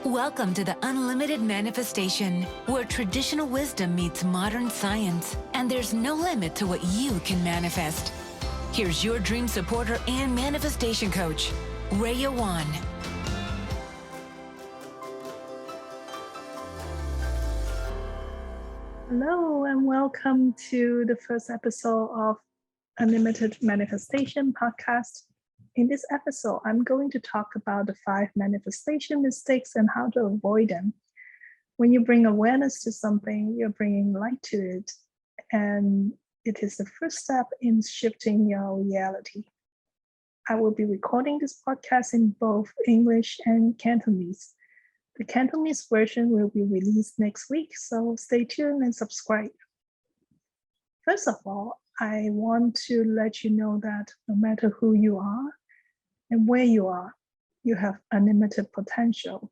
Welcome to the Unlimited Manifestation, where traditional wisdom meets modern science, and there's no limit to what you can manifest. Here's your dream supporter and manifestation coach, Reya Wan. Hello, and welcome to the first episode of Unlimited Manifestation podcast. In this episode, I'm going to talk about the 5 manifestation mistakes and how to avoid them. When you bring awareness to something, you're bringing light to it, and it is the first step in shifting your reality. I will be recording this podcast in both English and Cantonese. The Cantonese version will be released next week, so stay tuned and subscribe. First of all, I want to let you know that no matter who you are and where you are, you have unlimited potential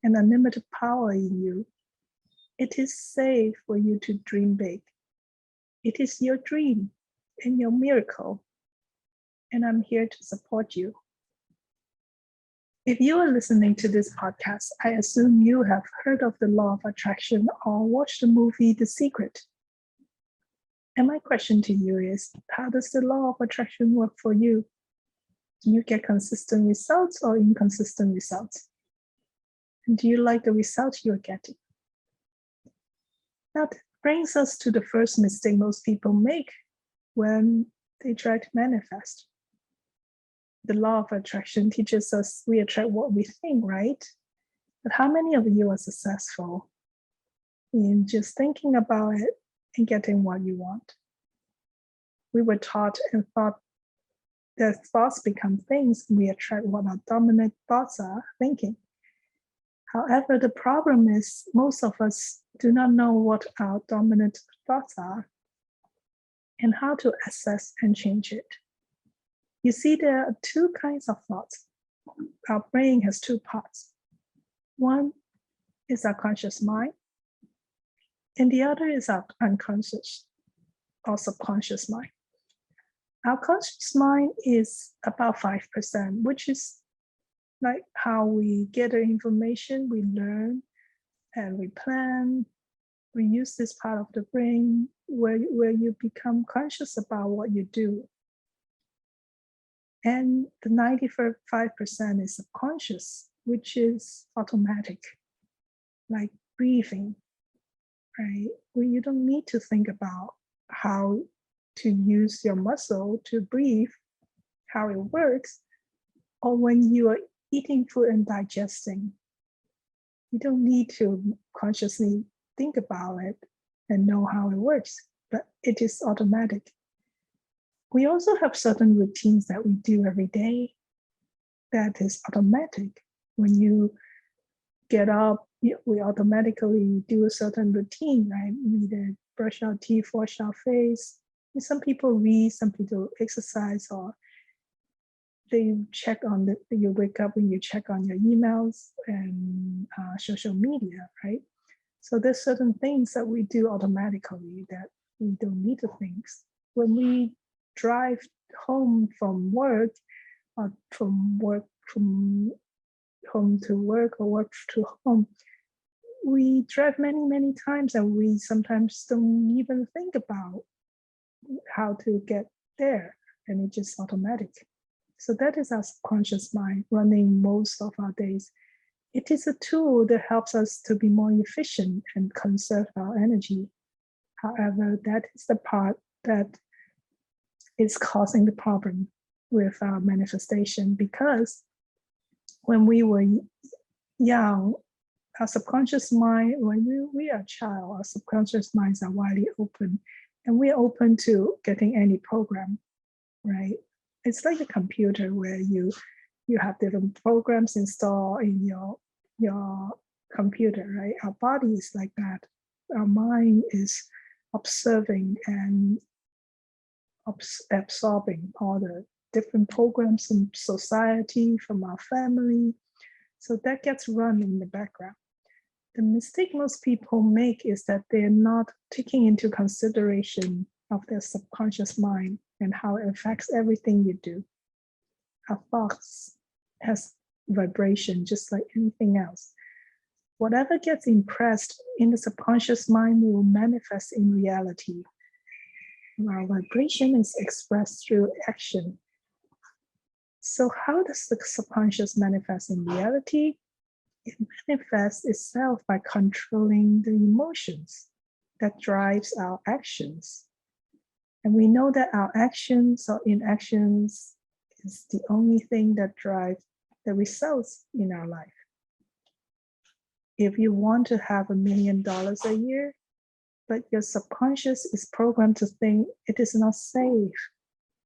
and unlimited power in you. It is safe for you to dream big. It is your dream and your miracle, and I'm here to support you. If you are listening to this podcast, I assume you have heard of the law of attraction or watched the movie The Secret. And my question to you is, how does the law of attraction work for you? Do you get consistent results or inconsistent results? And do you like the results you're getting? Now, that brings us to the first mistake most people make when they try to manifest. The law of attraction teaches us we attract what we think, right? But how many of you are successful in just thinking about it and getting what you want? We were taught and thought that thoughts become things, and we attract what our dominant thoughts are thinking. However, the problem is most of us do not know what our dominant thoughts are and how to assess and change it. You see, there are 2 kinds of thoughts. Our brain has 2 parts. One is our conscious mind, and the other is our unconscious or subconscious mind. Our conscious mind is about 5%, which is like how we gather information, we learn, and we plan. We use this part of the brain where you become conscious about what you do. And the 95% is subconscious, which is automatic, like breathing, right? Where you don't need to think about how to use your muscle to breathe, how it works, or when you are eating food and digesting. You don't need to consciously think about it and know how it works, but it is automatic. We also have certain routines that we do every day that is automatic. When you get up, we automatically do a certain routine, right? We either brush our teeth, wash our face. And some people read, some people exercise, or they check on you wake up and you check on your emails and social media, right? So there's certain things that we do automatically that we don't need to think. When we drive home from work, or from home to work, or work to home, we drive many times, and we sometimes don't even think about how to get there, and it's just automatic. So that is our subconscious mind running most of our days. It is a tool that helps us to be more efficient and conserve our energy. However, that is the part that is causing the problem with our manifestation, because when we were young, our subconscious mind, when we are a child, our subconscious minds are widely open, and we're open to getting any program, right? It's like a computer where you have different programs installed in your computer, right? Our body is like that. Our mind is observing and absorbing all the different programs from society, from our family. So that gets run in the background. The mistake most people make is that they're not taking into consideration of their subconscious mind and how it affects everything you do. Our thoughts has vibration just like anything else. Whatever gets impressed in the subconscious mind will manifest in reality. Our vibration is expressed through action. So how does the subconscious manifest in reality? It manifests itself by controlling the emotions that drives our actions. And we know that our actions or inactions is the only thing that drives the results in our life. If you want to have $1 million a year, but your subconscious is programmed to think it is not safe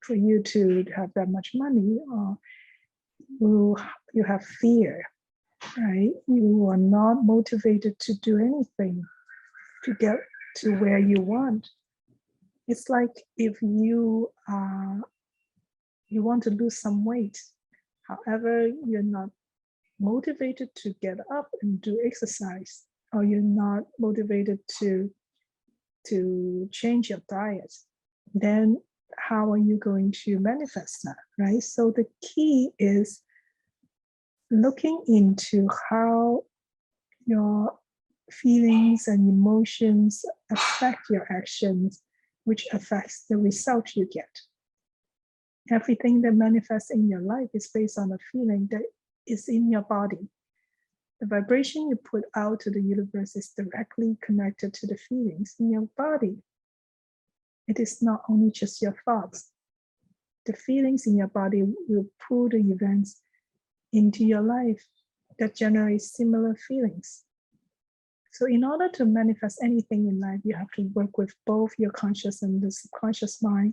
for you to have that much money, or you have fear, right? You are not motivated to do anything to get to where you want. It's like if you want to lose some weight, however, you're not motivated to get up and do exercise, or you're not motivated to change your diet, then how are you going to manifest that, right? So the key is looking into how your feelings and emotions affect your actions, which affects the result you get. Everything that manifests in your life is based on a feeling that is in your body. The vibration you put out to the universe is directly connected to the feelings in your body. It is not only just your thoughts. The feelings in your body will pull the events into your life that generate similar feelings. So in order to manifest anything in life, you have to work with both your conscious and the subconscious mind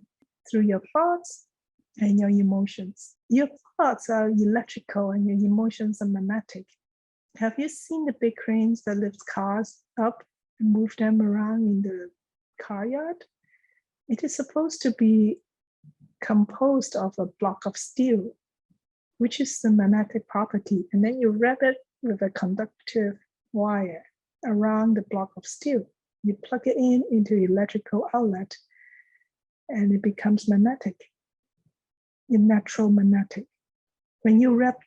through your thoughts and your emotions. Your thoughts are electrical and your emotions are magnetic. Have you seen the big cranes that lift cars up and move them around in the car yard? It is supposed to be composed of a block of steel, which is the magnetic property, and then you wrap it with a conductive wire around the block of steel. You plug it into electrical outlet, and it becomes magnetic, natural magnetic. When you wrap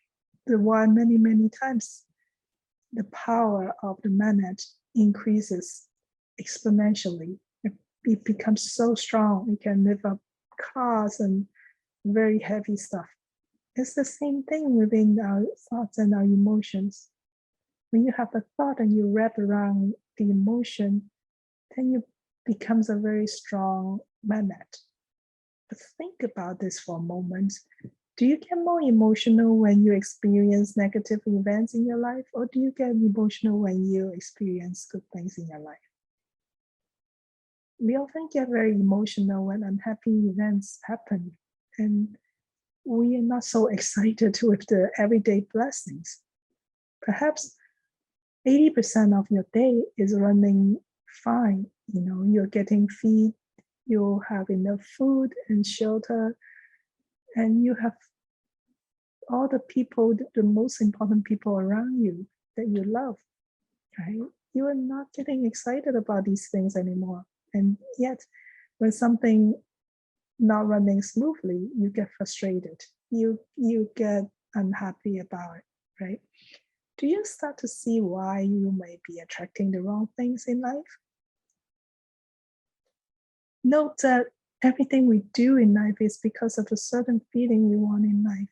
the wire many, many times, the power of the magnet increases exponentially. It becomes so strong, it can lift up cars and very heavy stuff. It's the same thing within our thoughts and our emotions. When you have a thought and you wrap around the emotion, then it becomes a very strong magnet. But think about this for a moment. Do you get more emotional when you experience negative events in your life, or do you get emotional when you experience good things in your life? We often get very emotional when unhappy events happen, and we are not so excited with the everyday blessings. Perhaps 80% of your day is running fine. You're getting fed, you have enough food and shelter, and you have all the people, the most important people around you that you love, right? You are not getting excited about these things anymore. And yet, when something not running smoothly, you get frustrated. You get unhappy about it, right? Do you start to see why you may be attracting the wrong things in life? Note that everything we do in life is because of a certain feeling we want in life.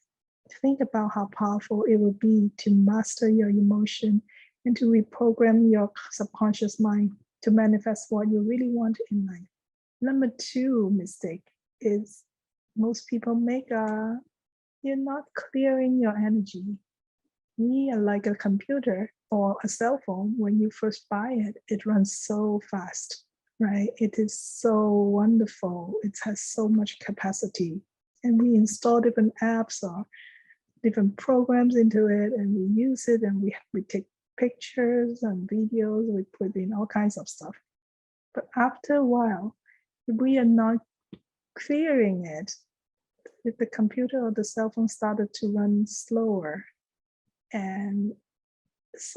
Think about how powerful it will be to master your emotion and to reprogram your subconscious mind to manifest what you really want in life. Number 2 mistake is most people make you're not clearing your energy. We are like a computer or a cell phone. When you first buy it, it runs so fast, right? It is so wonderful. It has so much capacity. And we install different apps or different programs into it, and we use it, and we take pictures and videos, we put in all kinds of stuff. But after a while, if we are not clearing it, if the computer or the cell phone started to run slower, and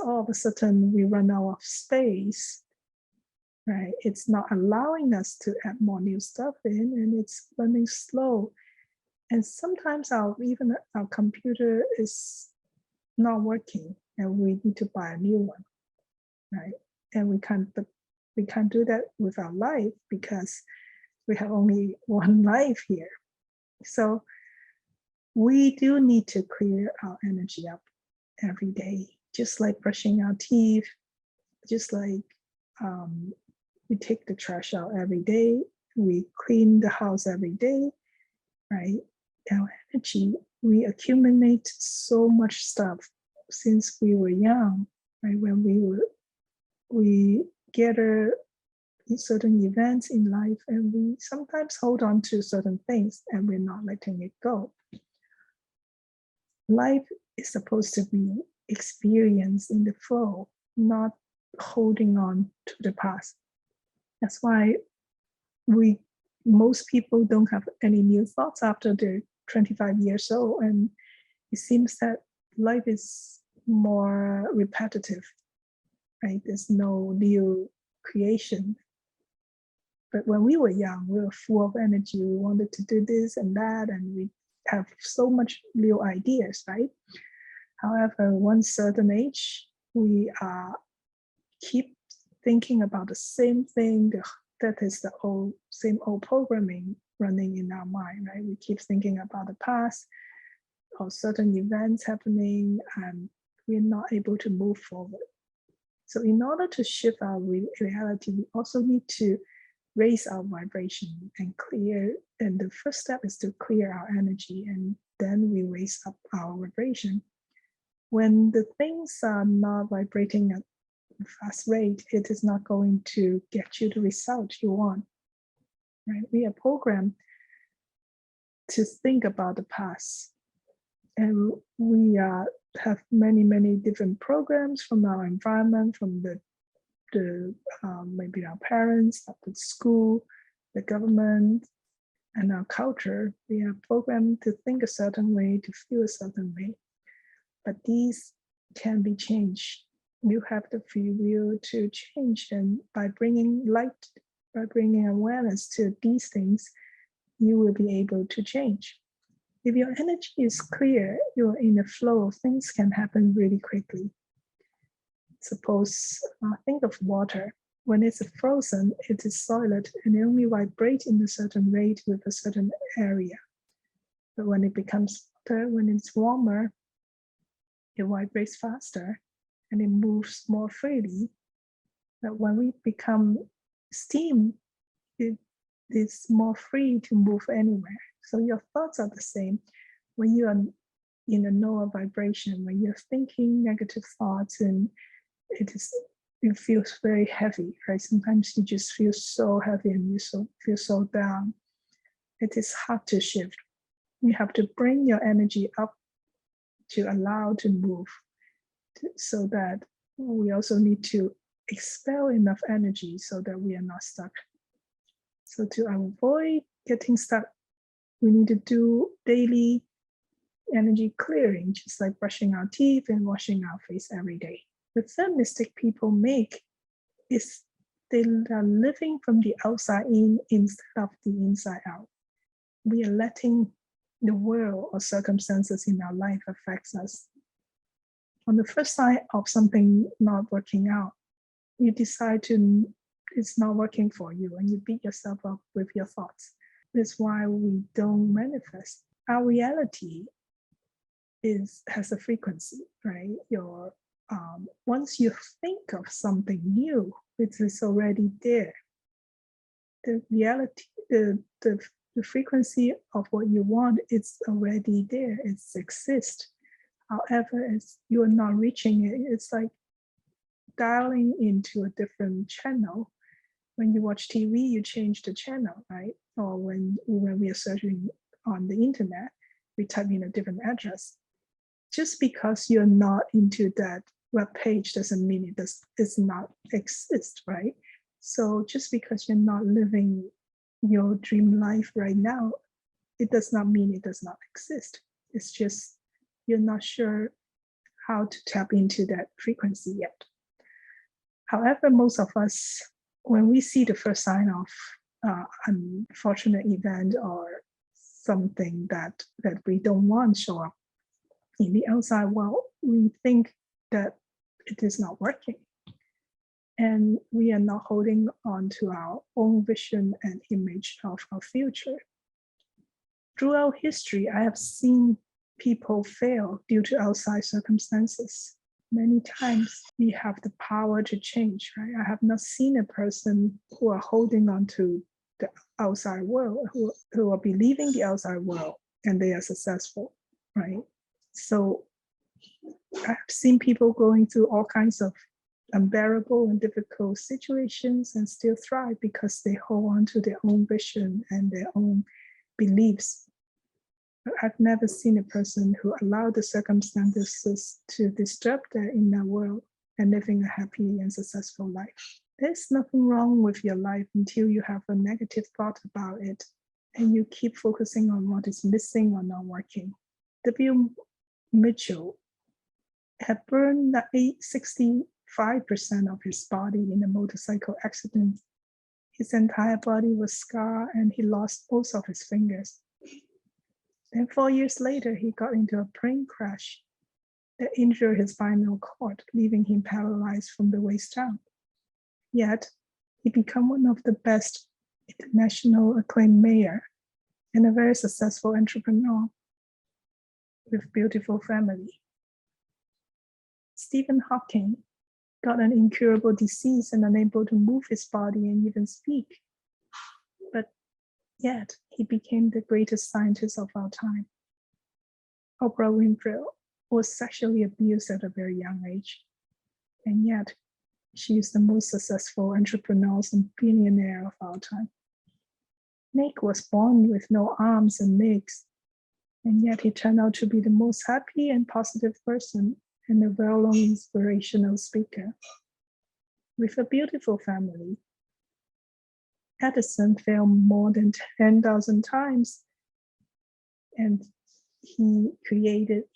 all of a sudden we run out of space, right? It's not allowing us to add more new stuff in, and it's running slow. And sometimes even our computer is not working, and we need to buy a new one. right? And we can't do that with our life because we have only one life here. So we do need to clear our energy up every day, just like brushing our teeth, just like we take the trash out every day, we clean the house every day, right? Our energy, we accumulate so much stuff since we were young, right? When we gather in certain events in life, and we sometimes hold on to certain things and we're not letting it go. Life is supposed to be experienced in the flow, not holding on to the past. That's why most people don't have any new thoughts after they're 25 years old, and it seems that life is more repetitive, right? There's no new creation. But when we were young, we were full of energy. We wanted to do this and that, and we have so much new ideas, right? However, once certain age, we keep thinking about the same thing. That is the same old programming running in our mind, right? We keep thinking about the past or certain events happening, and we're not able to move forward. So in order to shift our reality, we also need to raise our vibration and clear. And the first step is to clear our energy, and then we raise up our vibration. When the things are not vibrating at a fast rate, it is not going to get you the result you want, right? We are programmed to think about the past, and we have many different programs from our environment, from the maybe our parents, the school, the government, and our culture. We are programmed to think a certain way, to feel a certain way. But these can be changed. You have the free will to change, and by bringing light, by bringing awareness to these things, you will be able to change. If your energy is clear, you're in a flow, things can happen really quickly. Suppose, think of water. When it's frozen, it is solid and it only vibrates in a certain rate with a certain area. But when it becomes water, when it's warmer, it vibrates faster and it moves more freely. But when we become steam, it is more free to move anywhere. So your thoughts are the same. When you are in a lower vibration, when you're thinking negative thoughts, and it feels very heavy, right? Sometimes you just feel so heavy and you feel so down. It is hard to shift. You have to bring your energy up to allow to move, so that we also need to expel enough energy so that we are not stuck. So to avoid getting stuck, we need to do daily energy clearing, just like brushing our teeth and washing our face every day. The third mistake people make is they are living from the outside in instead of the inside out. We are letting the world or circumstances in our life affects us. On the first sign of something not working out, you decide it's not working for you, and you beat yourself up with your thoughts. That's why we don't manifest. Our reality has a frequency, right? Once you think of something new, it is already there. The reality, the frequency of what you want, it's already there. It exists. However, you are not reaching it. It's like dialing into a different channel. When you watch TV, you change the channel, right? Or when we are searching on the internet, we type in a different address. Just because you're not into that web page doesn't mean it does not exist, right? So just because you're not living your dream life right now, it does not mean it does not exist. It's just you're not sure how to tap into that frequency yet. However, most of us, when we see the first sign of unfortunate event or something that we don't want to show up in the outside world, we think that it is not working. and we are not holding on to our own vision and image of our future. Throughout history, I have seen people fail due to outside circumstances. Many times we have the power to change, right? I have not seen a person who are holding on to the outside world, who are believing the outside world, and they are successful, right? So I've seen people going through all kinds of unbearable and difficult situations and still thrive because they hold on to their own vision and their own beliefs. But I've never seen a person who allowed the circumstances to disturb their inner world and living a happy and successful life. There's nothing wrong with your life until you have a negative thought about it and you keep focusing on what is missing or not working. W. Mitchell had burned 65% of his body in a motorcycle accident. His entire body was scarred and he lost most of his fingers. Then 4 years later, he got into a plane crash that injured his spinal cord, leaving him paralyzed from the waist down. Yet, he became one of the best international acclaimed mayor and a very successful entrepreneur with beautiful family. Stephen Hawking got an incurable disease and unable to move his body and even speak. But yet, he became the greatest scientist of our time. Oprah Winfrey was sexually abused at a very young age, and yet she is the most successful entrepreneur and billionaire of our time. Nick was born with no arms and legs, and yet he turned out to be the most happy and positive person and a well-known inspirational speaker. With a beautiful family, Edison failed more than 10,000 times, and he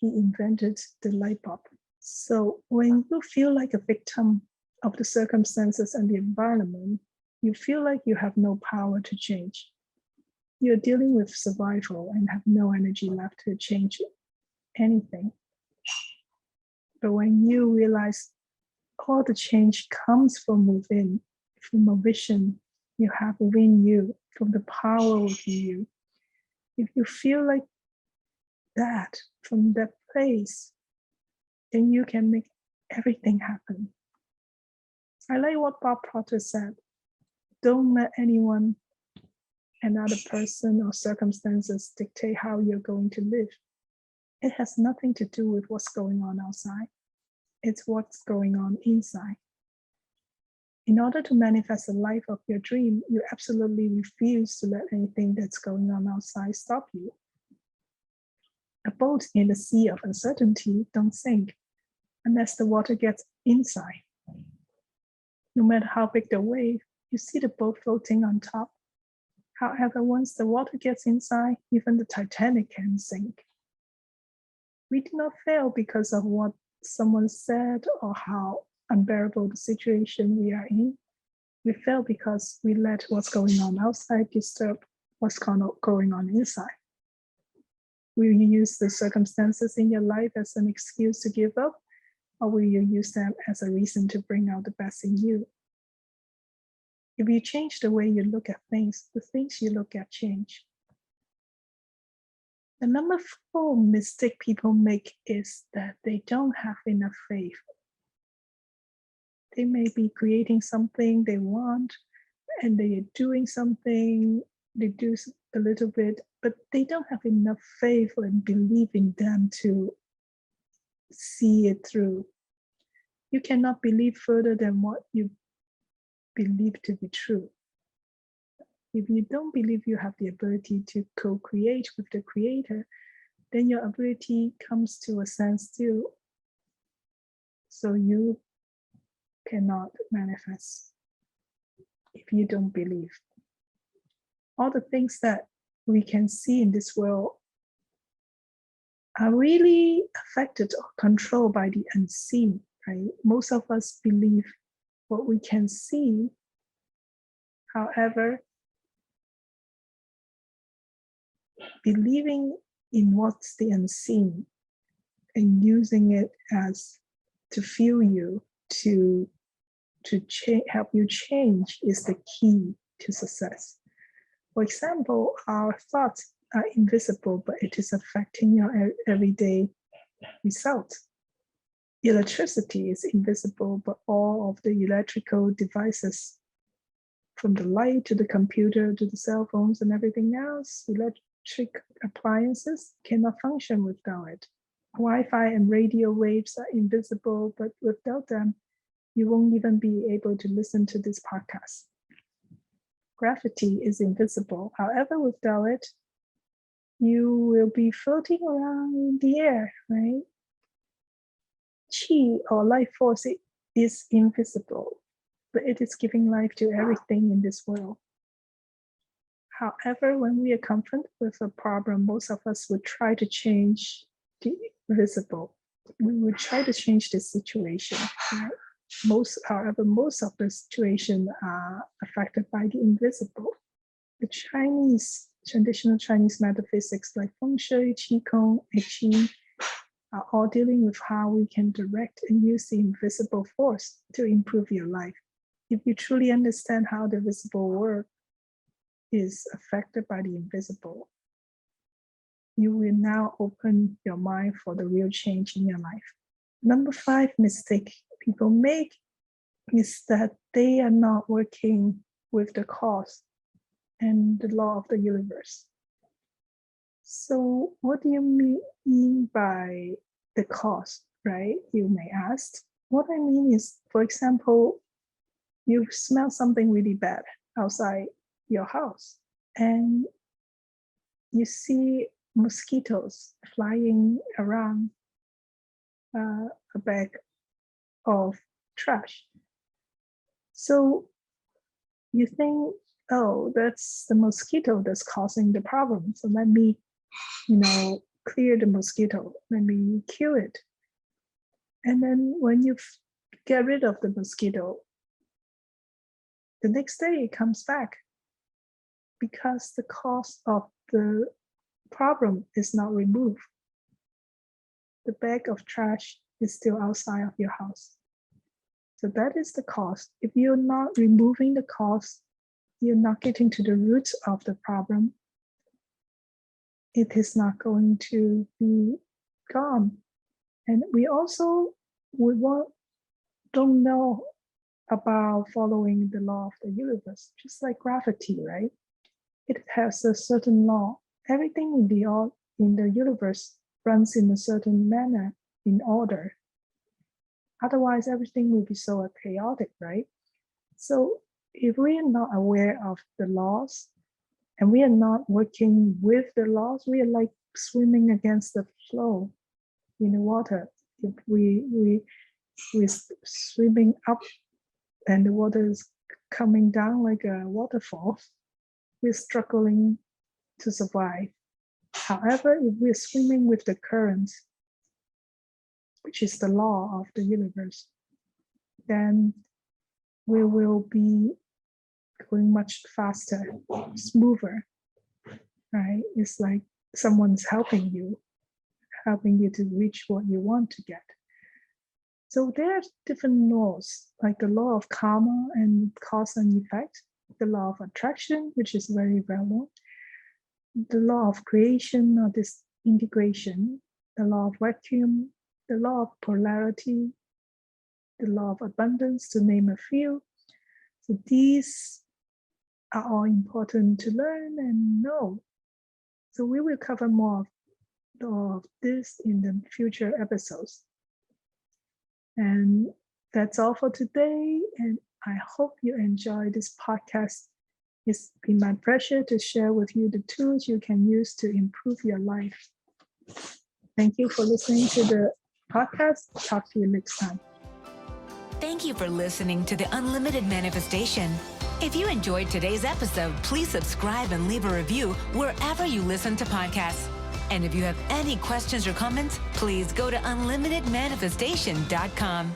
invented the light bulb. So when you feel like a victim of the circumstances and the environment, you feel like you have no power to change. You're dealing with survival and have no energy left to change anything. But when you realize all the change comes from within, from a vision you have within you, from the power within you, if you feel like that from that place, then you can make everything happen. I like what Bob Proctor said. Don't let anyone, another person or circumstances dictate how you're going to live. It has nothing to do with what's going on outside. It's what's going on inside. In order to manifest the life of your dream, you absolutely refuse to let anything that's going on outside stop you. A boat in the sea of uncertainty don't sink unless the water gets inside. No matter how big the wave, you see the boat floating on top. However, once the water gets inside, even the Titanic can sink. We do not fail because of what someone said or how unbearable the situation we are in. We fail because we let what's going on outside disturb what's going on inside. Will you use the circumstances in your life as an excuse to give up, or will you use them as a reason to bring out the best in you? If you change the way you look at things, the things you look at change. The number 4 mistake people make is that they don't have enough faith. They may be creating something they want, and they are doing something, they do a little bit, but they don't have enough faith and belief in them to see it through. You cannot believe further than what you believe to be true. If you don't believe you have the ability to co-create with the creator, then your ability comes to a standstill. So you cannot manifest if you don't believe. All the things that we can see in this world are really affected or controlled by the unseen, right? Most of us believe what we can see. However, believing in what's the unseen and using it as to fuel you to to help you change is the key to success. For example, our thoughts are invisible, but it is affecting your everyday results. Electricity is invisible, but all of the electrical devices, from the light to the computer to the cell phones and everything else, electric appliances cannot function without it. Wi-Fi and radio waves are invisible, but without them, you won't even be able to listen to this podcast. Gravity is invisible. However, without it, you will be floating around in the air, right? Qi, or life force, is invisible, but it is giving life to everything in this world. However, when we are confronted with a problem, most of us would try to change the visible. We would try to change the situation, right? However, most of the situation are affected by the invisible. The traditional Chinese metaphysics like Feng Shui, Qigong, I Ching are all dealing with how we can direct and use the invisible force to improve your life. If you truly understand how the visible world is affected by the invisible, you will now open your mind for the real change in your life. Number 5 mistake people make is that they are not working with the cause and the law of the universe. So what do you mean by the cause, right? You may ask. What I mean is, for example, you smell something really bad outside your house and you see mosquitoes flying around a bag of trash. So you think, oh, that's the mosquito that's causing the problem. So let me, clear the mosquito. Let me kill it. And then when you get rid of the mosquito, the next day it comes back because the cause of the problem is not removed. The bag of trash is still outside of your house. So that is the cause. If you're not removing the cause, you're not getting to the roots of the problem, it is not going to be gone. And we also don't know about following the law of the universe, just like gravity, right? It has a certain law. Everything in the universe runs in a certain manner, in order. Otherwise, everything will be so chaotic, right? So if we are not aware of the laws and we are not working with the laws, we are like swimming against the flow in the water. If we're swimming up and the water is coming down like a waterfall, we're struggling to survive. However, if we're swimming with the current, which is the law of the universe, then we will be going much faster, smoother, right? It's like someone's helping you to reach what you want to get. So there are different laws, like the law of karma and cause and effect, the law of attraction, which is very well known, the law of creation or disintegration, the law of vacuum, the law of polarity, the law of abundance, to name a few. So these are all important to learn and know. So we will cover more of this in the future episodes. And that's all for today. And I hope you enjoy this podcast. It's been my pleasure to share with you the tools you can use to improve your life. Thank you for listening to the podcast. Talk to you next time. Thank you for listening to The Unlimited Manifestation. If you enjoyed today's episode, please subscribe and leave a review wherever you listen to podcasts. And if you have any questions or comments, please go to unlimitedmanifestation.com.